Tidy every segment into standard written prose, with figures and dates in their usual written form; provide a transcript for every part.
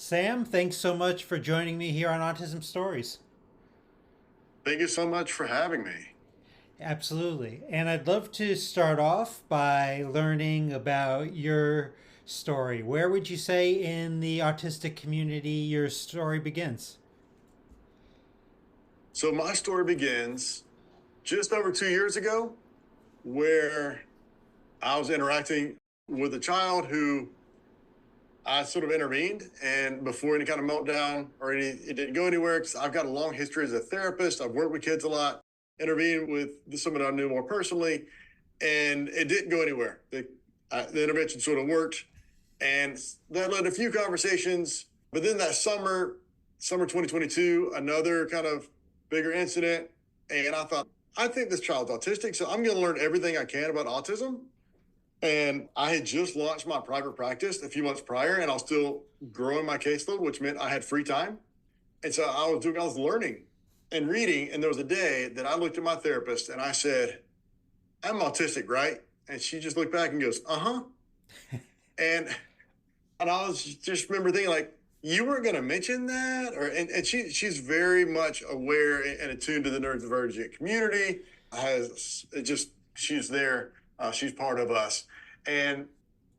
Sam, thanks so much for joining me here on Autism Stories. Thank you so much for having me. Absolutely. And I'd love to start off by learning about your story. Where would you say in the autistic community your story begins? So, my story begins just over 2 years ago, where I was interacting with a child who I sort of intervened. And before any kind of meltdown or it didn't go anywhere, because I've got a long history as a therapist. I've worked with kids a lot, intervened with someone I knew more personally, and it didn't go anywhere. The intervention sort of worked, and that led to a few conversations. But then that summer 2022, another kind of bigger incident, and I thought, I think this child's autistic, so I'm going to learn everything I can about autism. And I had just launched my private practice a few months prior, and I was still growing my caseload, which meant I had free time. And so I was learning and reading. And there was a day that I looked at my therapist and I said, I'm autistic, right? And she just looked back and goes, uh-huh. And I was just remember thinking like, you weren't going to mention that, and she's very much aware and attuned to the neurodivergent community. Has it just she's there, she's part of us, and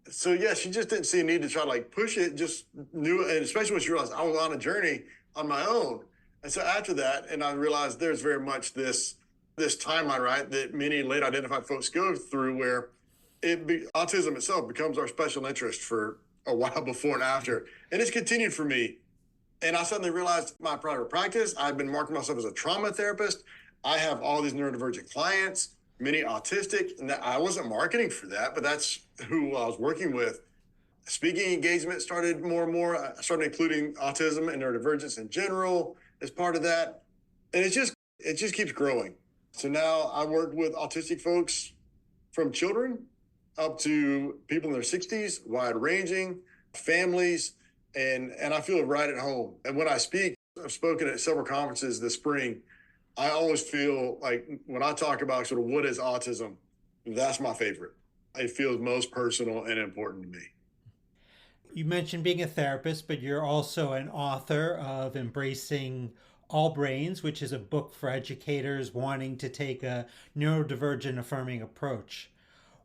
so yeah, she just didn't see a need to try to like push it. Just knew, and especially when she realized I was on a journey on my own. And so after that, and I realized there's very much this timeline, right, that many late identified folks go through, where autism itself becomes our special interest for a while before and after. And it's continued for me. And I suddenly realized my private practice, I've been marketing myself as a trauma therapist. I have all these neurodivergent clients, many autistic, and I wasn't marketing for that, but that's who I was working with. Speaking engagement started more and more. I started including autism and neurodivergence in general as part of that. And it just keeps growing. So now I work with autistic folks from children up to people in their 60s, wide ranging, families, and I feel right at home. And when I speak, I've spoken at several conferences this spring. I always feel like when I talk about sort of what is autism, that's my favorite. It feels most personal and important to me. You mentioned being a therapist, but you're also an author of Embracing All Brains, which is a book for educators wanting to take a neurodivergent affirming approach.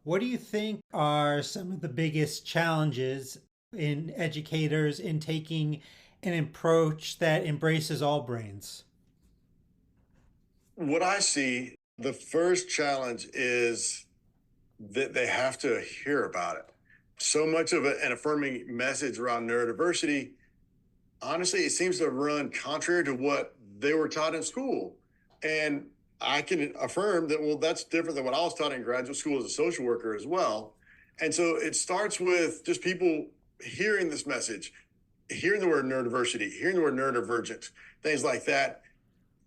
What do you think are some of the biggest challenges in educators in taking an approach that embraces all brains? What I see, the first challenge is that they have to hear about it. So much of an affirming message around neurodiversity, honestly, it seems to run contrary to what they were taught in school. And I can affirm that, well, that's different than what I was taught in graduate school as a social worker as well. And so it starts with just people hearing this message, hearing the word neurodiversity, hearing the word neurodivergent, things like that,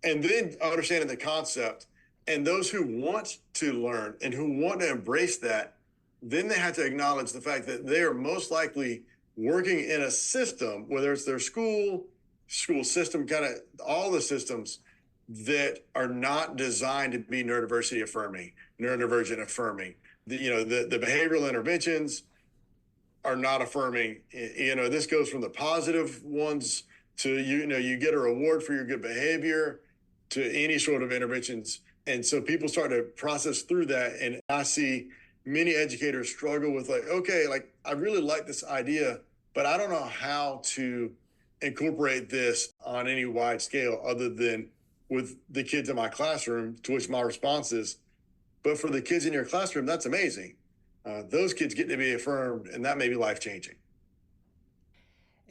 and then understanding the concept. And those who want to learn and who want to embrace that, then they have to acknowledge the fact that they are most likely working in a system, whether it's their school system, kind of all the systems that are not designed to be neurodiversity affirming, neurodivergent affirming. The behavioral interventions are not affirming. This goes from the positive ones to, you get a reward for your good behavior, to any sort of interventions. And so people start to process through that. And I see many educators struggle with like, okay, like I really like this idea, but I don't know how to incorporate this on any wide scale other than with the kids in my classroom, to which my response is, but for the kids in your classroom, that's amazing. Those kids get to be affirmed, and that may be life changing.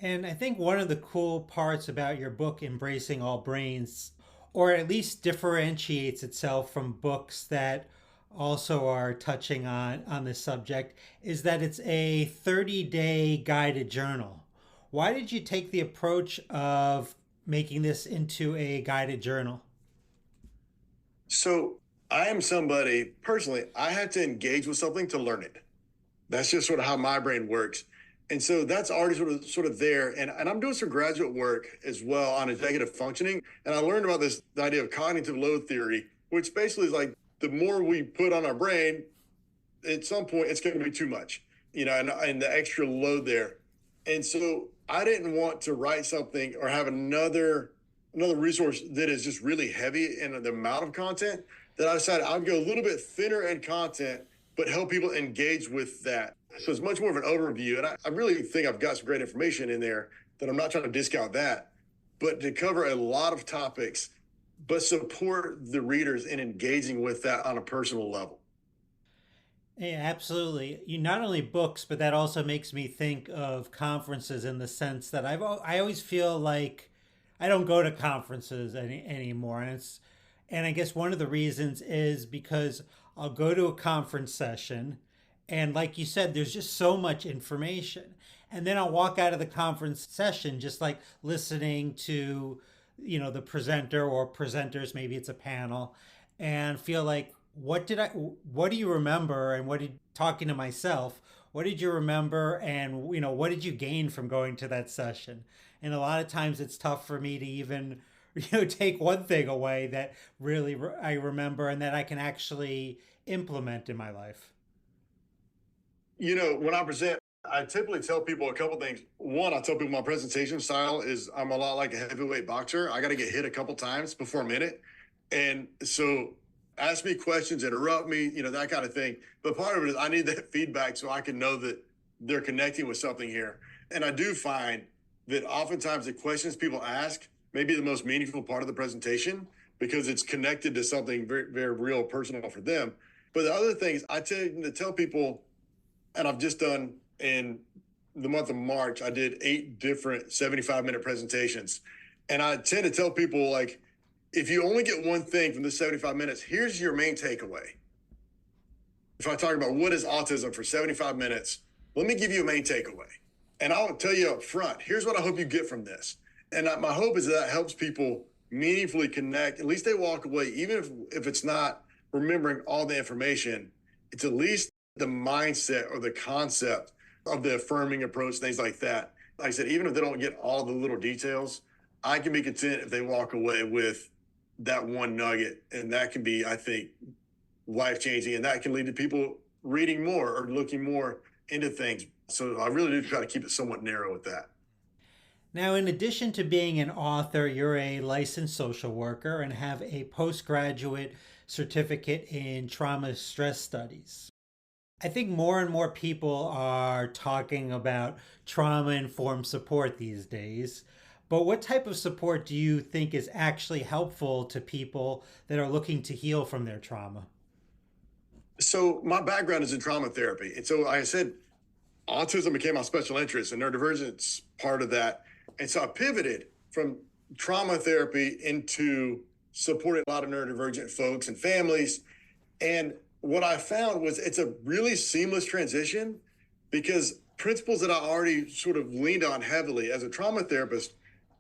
And I think one of the cool parts about your book, Embracing All Brains, or at least differentiates itself from books that also are touching on this subject, is that it's a 30-day guided journal. Why did you take the approach of making this into a guided journal? So I am somebody personally, I have to engage with something to learn it. That's just sort of how my brain works. And so that's already sort of there. And I'm doing some graduate work as well on executive functioning. And I learned about the idea of cognitive load theory, which basically is like the more we put on our brain, at some point it's going to be too much, and the extra load there. And so I didn't want to write something or have another resource that is just really heavy in the amount of content, that I decided I'd go a little bit thinner in content, but help people engage with that. So it's much more of an overview. And I really think I've got some great information in there that I'm not trying to discount that, but to cover a lot of topics, but support the readers in engaging with that on a personal level. Yeah, absolutely. You not only books, but that also makes me think of conferences in the sense that I always feel like I don't go to conferences anymore, and I guess one of the reasons is because I'll go to a conference session, and like you said, there's just so much information, and then I'll walk out of the conference session just like listening to the presenter or presenters, maybe it's a panel, and feel like what do you remember, and what did talking to myself, what did you remember, and what did you gain from going to that session? And a lot of times it's tough for me to even take one thing away that really I remember and that I can actually implement in my life. When I present, I typically tell people a couple things. One, I tell people my presentation style is I'm a lot like a heavyweight boxer. I got to get hit a couple times before I'm in it. And so ask me questions, interrupt me, that kind of thing. But part of it is I need that feedback so I can know that they're connecting with something here. And I do find that oftentimes the questions people ask may be the most meaningful part of the presentation because it's connected to something very, very real, personal for them. But the other things I tend to tell people, and I've just done in the month of March, I did 8 different 75-minute presentations. And I tend to tell people, like, if you only get one thing from this 75 minutes, here's your main takeaway. If I talk about what is autism for 75 minutes, let me give you a main takeaway. And I'll tell you up front, here's what I hope you get from this. And my hope is that helps people meaningfully connect. At least they walk away, even if it's not remembering all the information, it's at least the mindset or the concept of the affirming approach, things like that. Like I said, even if they don't get all the little details, I can be content if they walk away with that one nugget. And that can be, I think, life changing. And that can lead to people reading more or looking more into things. So I really do try to keep it somewhat narrow with that. Now, in addition to being an author, you're a licensed social worker and have a postgraduate certificate in trauma stress studies. I think more and more people are talking about trauma informed support these days. But what type of support do you think is actually helpful to people that are looking to heal from their trauma? So my background is in trauma therapy. And so, like I said, autism became my special interest and neurodivergence part of that. And so I pivoted from trauma therapy into supporting a lot of neurodivergent folks and families. And what I found was it's a really seamless transition because principles that I already sort of leaned on heavily as a trauma therapist,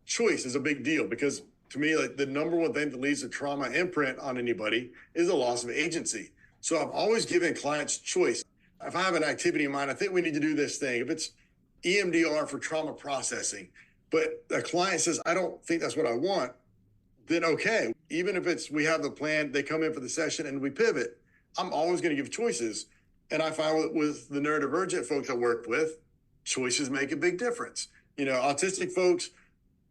choice is a big deal because to me, like the number one thing that leaves a trauma imprint on anybody is the loss of agency. So I've always given clients choice. If I have an activity in mind, I think we need to do this thing. If it's EMDR for trauma processing, but a client says, I don't think that's what I want, then okay. Even if it's we have the plan, they come in for the session and we pivot, I'm always going to give choices. And I find with the neurodivergent folks I work with, choices make a big difference. Autistic folks,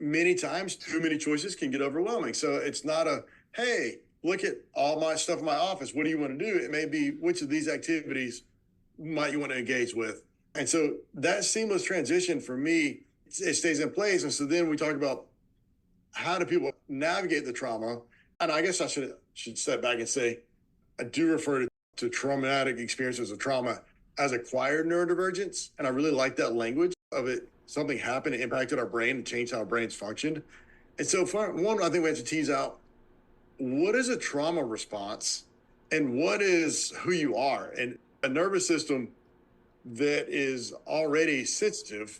many times too many choices can get overwhelming. So it's not hey, look at all my stuff in my office. What do you want to do? It may be which of these activities might you want to engage with. And so that seamless transition for me, it stays in place. And so then we talk about how do people navigate the trauma. And I guess I should step back and say, I do refer to traumatic experiences of trauma as acquired neurodivergence. And I really like that language of it. Something happened, it impacted our brain and changed how our brains functioned. And so for one, I think we have to tease out what is a trauma response and what is who you are. And a nervous system that is already sensitive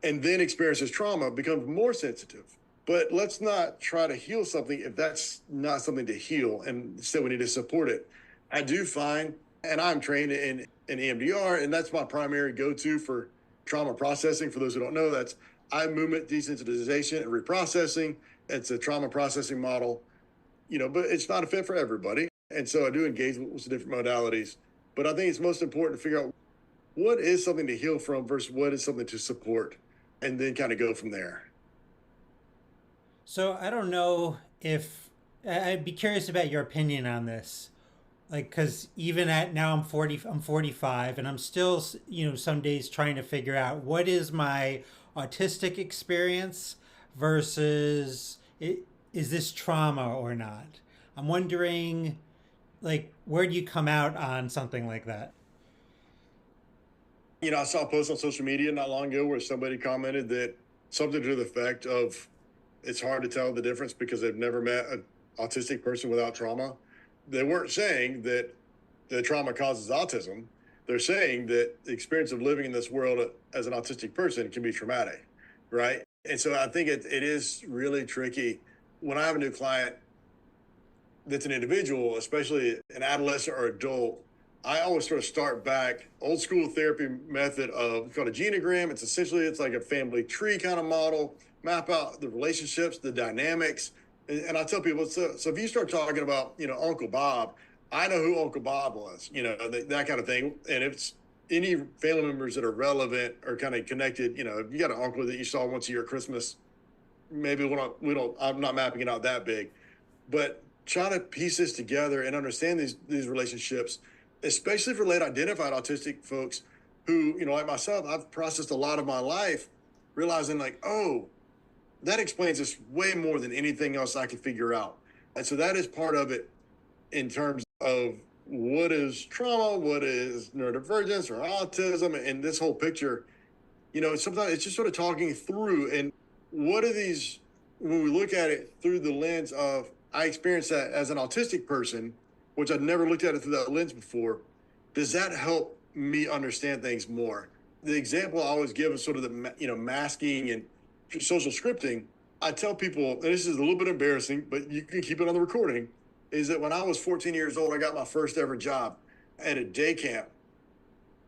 and then experiences trauma becomes more sensitive. But let's not try to heal something if that's not something to heal. And instead, we need to support it. I do find, and I'm trained in EMDR, and that's my primary go-to for trauma processing. For those who don't know, that's eye movement desensitization and reprocessing. It's a trauma processing model, but it's not a fit for everybody. And so I do engage with some different modalities. But I think it's most important to figure out what is something to heal from versus what is something to support, and then kind of go from there. So I don't know if I'd be curious about your opinion on this. Like, because even at now I'm 45, and I'm still, some days trying to figure out what is my autistic experience versus is this trauma or not. I'm wondering, like, where do you come out on something like that? I saw a post on social media not long ago where somebody commented that something to the effect of it's hard to tell the difference because they've never met an autistic person without trauma. They weren't saying that the trauma causes autism. They're saying that the experience of living in this world as an autistic person can be traumatic, right? And so I think it is really tricky when I have a new client that's an individual, especially an adolescent or adult. I always sort of start back old school therapy method of it's called a genogram. It's like a family tree kind of model, map out the relationships, the dynamics. And I tell people, so if you start talking about, Uncle Bob, I know who Uncle Bob was, that kind of thing. And if it's any family members that are relevant or kind of connected, if you got an uncle that you saw once a year at Christmas, maybe I'm not mapping it out that big, but trying to piece this together and understand these relationships, especially for late identified autistic folks who, like myself, I've processed a lot of my life, realizing like, oh, that explains this way more than anything else I could figure out. And so that is part of it in terms of what is trauma, what is neurodivergence or autism, and this whole picture. Sometimes it's just sort of talking through and what are these when we look at it through the lens of I experienced that as an autistic person, which I'd never looked at it through that lens before. Does that help me understand things more? The example I always give is sort of the masking and social scripting. I tell people, and this is a little bit embarrassing, but you can keep it on the recording, is that when I was 14 years old, I got my first ever job at a day camp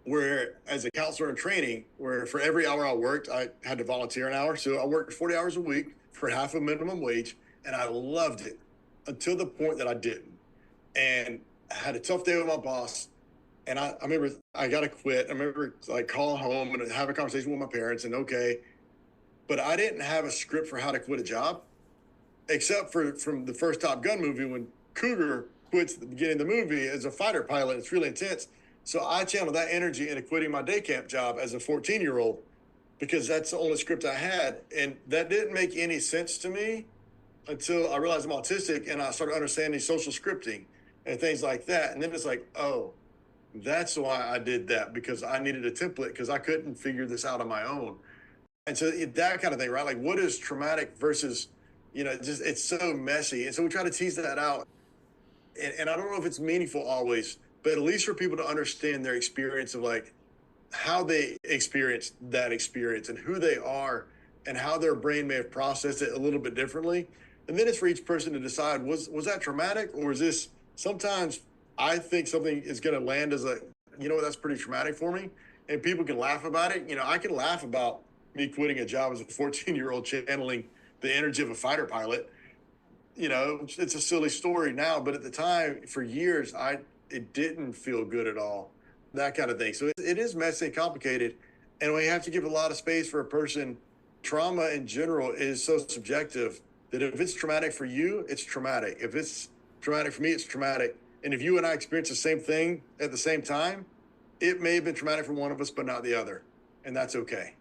where as a counselor in training, where for every hour I worked, I had to volunteer an hour. So I worked 40 hours a week for half a minimum wage, and I loved it until the point that I didn't. And I had a tough day with my boss. And I remember I got to quit. I remember like calling home and have a conversation with my parents and okay, but I didn't have a script for how to quit a job, except for from the first Top Gun movie when Cougar quits at the beginning of the movie as a fighter pilot. It's really intense. So I channeled that energy into quitting my day camp job as a 14-year-old because that's the only script I had. And that didn't make any sense to me until I realized I'm autistic and I started understanding social scripting and things like that. And then it's like, oh, that's why I did that because I needed a template because I couldn't figure this out on my own. And so that kind of thing, right? Like what is traumatic versus, just it's so messy. And so we try to tease that out. And I don't know if it's meaningful always, but at least for people to understand their experience of like how they experienced that experience and who they are and how their brain may have processed it a little bit differently. And then it's for each person to decide was that traumatic or is this sometimes I think something is going to land as a that's pretty traumatic for me and people can laugh about it. I can laugh about me quitting a job as a 14-year-old channeling the energy of a fighter pilot. It's a silly story now, but at the time, for years, it didn't feel good at all, that kind of thing. So it is messy and complicated, and we have to give a lot of space for a person. Trauma in general is so subjective that if it's traumatic for you, it's traumatic. If it's traumatic for me, it's traumatic. And if you and I experience the same thing at the same time, it may have been traumatic for one of us, but not the other, and that's okay.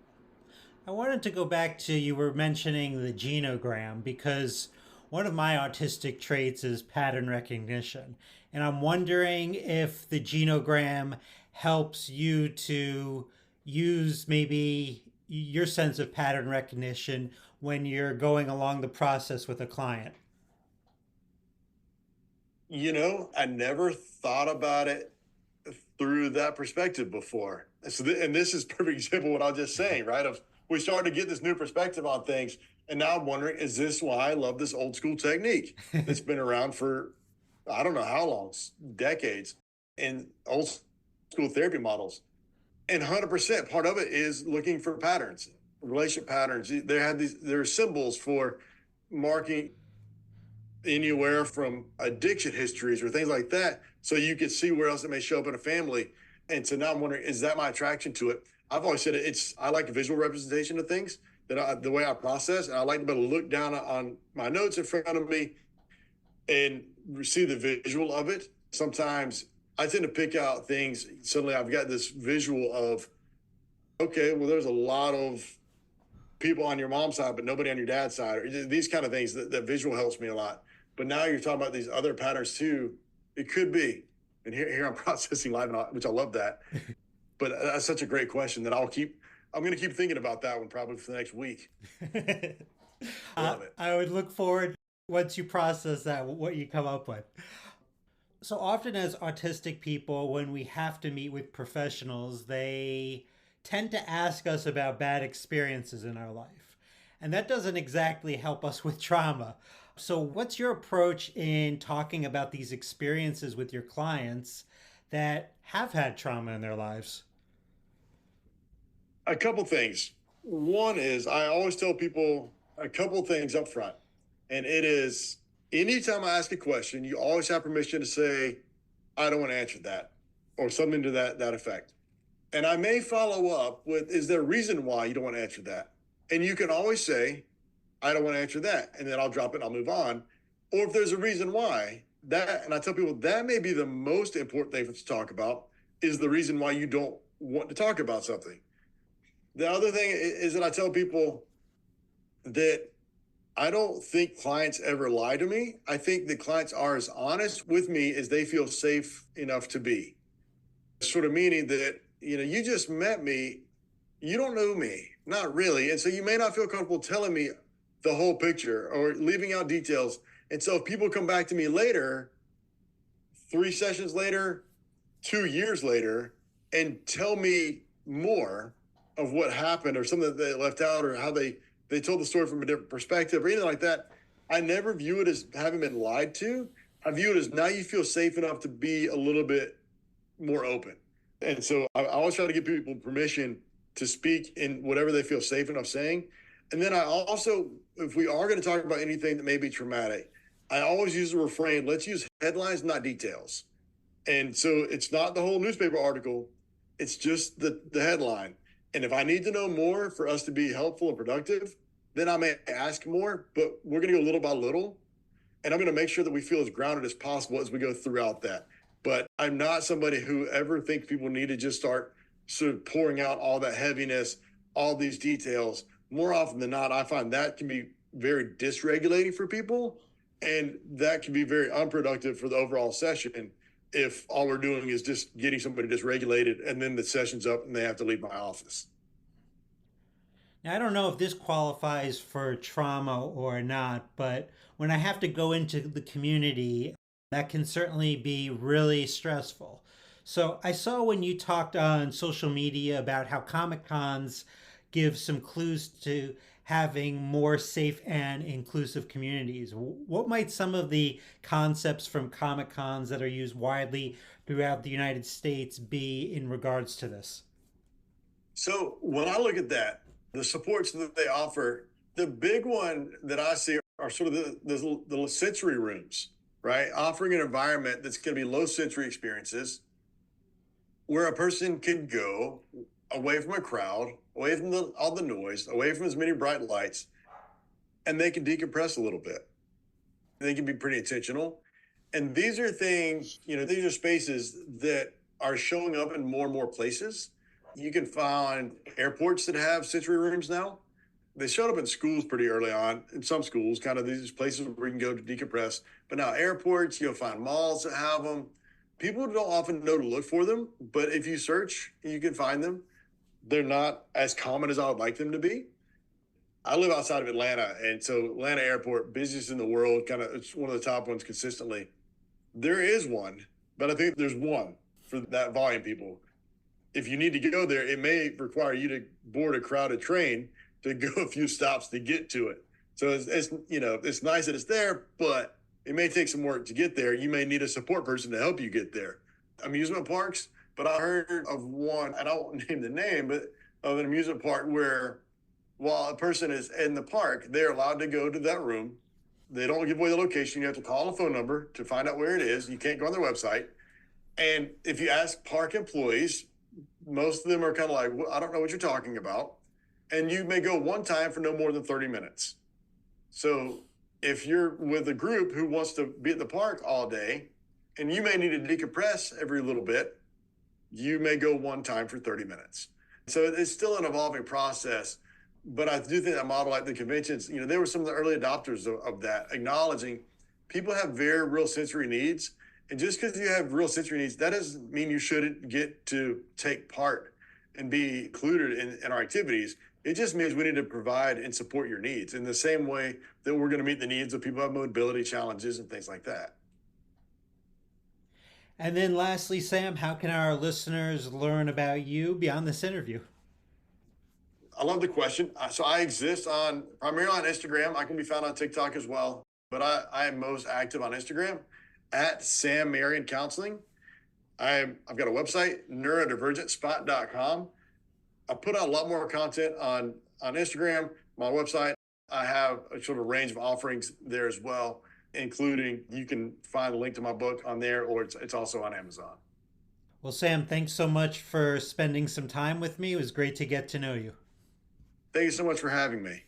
I wanted to go back to you were mentioning the genogram because one of my autistic traits is pattern recognition. And I'm wondering if the genogram helps you to use maybe your sense of pattern recognition when you're going along the process with a client. I never thought about it through that perspective before. And this is a perfect example of what I was just saying, right? Of we started to get this new perspective on things. And now I'm wondering, is this why I love this old school technique that's been around for, I don't know how long, decades in old school therapy models? And 100% part of it is looking for patterns, relationship patterns. There are symbols for marking anywhere from addiction histories or things like that. So you can see where else it may show up in a family. And so now I'm wondering, is that my attraction to it? I've always said I like a visual representation of things the way I process, and I like to be able to look down on my notes in front of me and see the visual of it. Sometimes I tend to pick out things. Suddenly I've got this visual of, okay, well, there's a lot of people on your mom's side, but nobody on your dad's side, or these kind of things. That visual helps me a lot. But now you're talking about these other patterns too. It could be, and here I'm processing live, which I love that. But that's such a great question that I'm going to keep thinking about that one probably for the next week. Love it. I would look forward once you process that, what you come up with. So often, as autistic people, when we have to meet with professionals, they tend to ask us about bad experiences in our life. And that doesn't exactly help us with trauma. So, what's your approach in talking about these experiences with your clients that have had trauma in their lives? A couple things. One is I always tell people a couple things up front. And it is anytime I ask a question, you always have permission to say, I don't want to answer that, or something to that effect. And I may follow up with, is there a reason why you don't want to answer that? And you can always say, I don't want to answer that. And then I'll drop it and I'll move on. Or if there's a reason why, that, and I tell people that may be the most important thing to talk about, is the reason why you don't want to talk about something. The other thing is that I tell people that I don't think clients ever lie to me. I think the clients are as honest with me as they feel safe enough to be. Sort of meaning that, you just met me, you don't know me, not really. And so you may not feel comfortable telling me the whole picture or leaving out details. And so if people come back to me later, 3 sessions later, 2 years later, and tell me more of what happened or something that they left out or how they told the story from a different perspective or anything like that, I never view it as having been lied to. I view it as now you feel safe enough to be a little bit more open. And so I always try to give people permission to speak in whatever they feel safe enough saying. And then I also, if we are going to talk about anything that may be traumatic, I always use the refrain, let's use headlines, not details. And so it's not the whole newspaper article, it's just the headline. And if I need to know more for us to be helpful and productive, then I may ask more, but we're going to go little by little. And I'm going to make sure that we feel as grounded as possible as we go throughout that. But I'm not somebody who ever thinks people need to just start sort of pouring out all that heaviness, all these details. More often than not, I find that can be very dysregulating for people. And that can be very unproductive for the overall session if all we're doing is just getting somebody dysregulated and then the session's up and they have to leave my office. Now, I don't know if this qualifies for trauma or not, but when I have to go into the community, that can certainly be really stressful. So I saw when you talked on social media about how Comic Cons give some clues to having more safe and inclusive communities. What might some of the concepts from Comic Cons that are used widely throughout the United States be in regards to this? So when I look at that, the supports that they offer, the big one that I see are sort of the sensory rooms, right? Offering an environment that's going to be low sensory experiences where a person can go away from a crowd, away from all the noise, away from as many bright lights, and they can decompress a little bit. They can be pretty intentional. And these are things, these are spaces that are showing up in more and more places. You can find airports that have sensory rooms now. They showed up in schools pretty early on, in some schools, kind of these places where you can go to decompress. But now airports, you'll find malls that have them. People don't often know to look for them, but if you search, you can find them. They're not as common as I would like them to be. I live outside of Atlanta, and so Atlanta Airport, busiest in the world, kind of it's one of the top ones consistently. There is one, but I think there's one for that volume people. If you need to go there, it may require you to board a crowded train to go a few stops to get to it. So it's nice that it's there, but it may take some work to get there. You may need a support person to help you get there. Amusement parks, but I heard of one, and I won't name the name, but of an amusement park where while a person is in the park, they're allowed to go to that room. They don't give away the location. You have to call a phone number to find out where it is. You can't go on their website. And if you ask park employees, most of them are kind of like, well, I don't know what you're talking about. And you may go one time for no more than 30 minutes. So if you're with a group who wants to be at the park all day and you may need to decompress every little bit, you may go one time for 30 minutes. So it's still an evolving process. But I do think that model, like the conventions, they were some of the early adopters of that, acknowledging people have very real sensory needs. And just because you have real sensory needs, that doesn't mean you shouldn't get to take part and be included in our activities. It just means we need to provide and support your needs in the same way that we're going to meet the needs of people who have mobility challenges and things like that. And then lastly, Sam, how can our listeners learn about you beyond this interview? I love the question. So I exist on primarily on Instagram. I can be found on TikTok as well, but I am most active on Instagram at Sam Marion Counseling. I've got a website, neurodivergentspot.com. I put out a lot more content on Instagram, my website. I have a sort of range of offerings there as well, including you can find a link to my book on there, or it's also on Amazon. Well, Sam, thanks so much for spending some time with me. It was great to get to know you. Thank you so much for having me.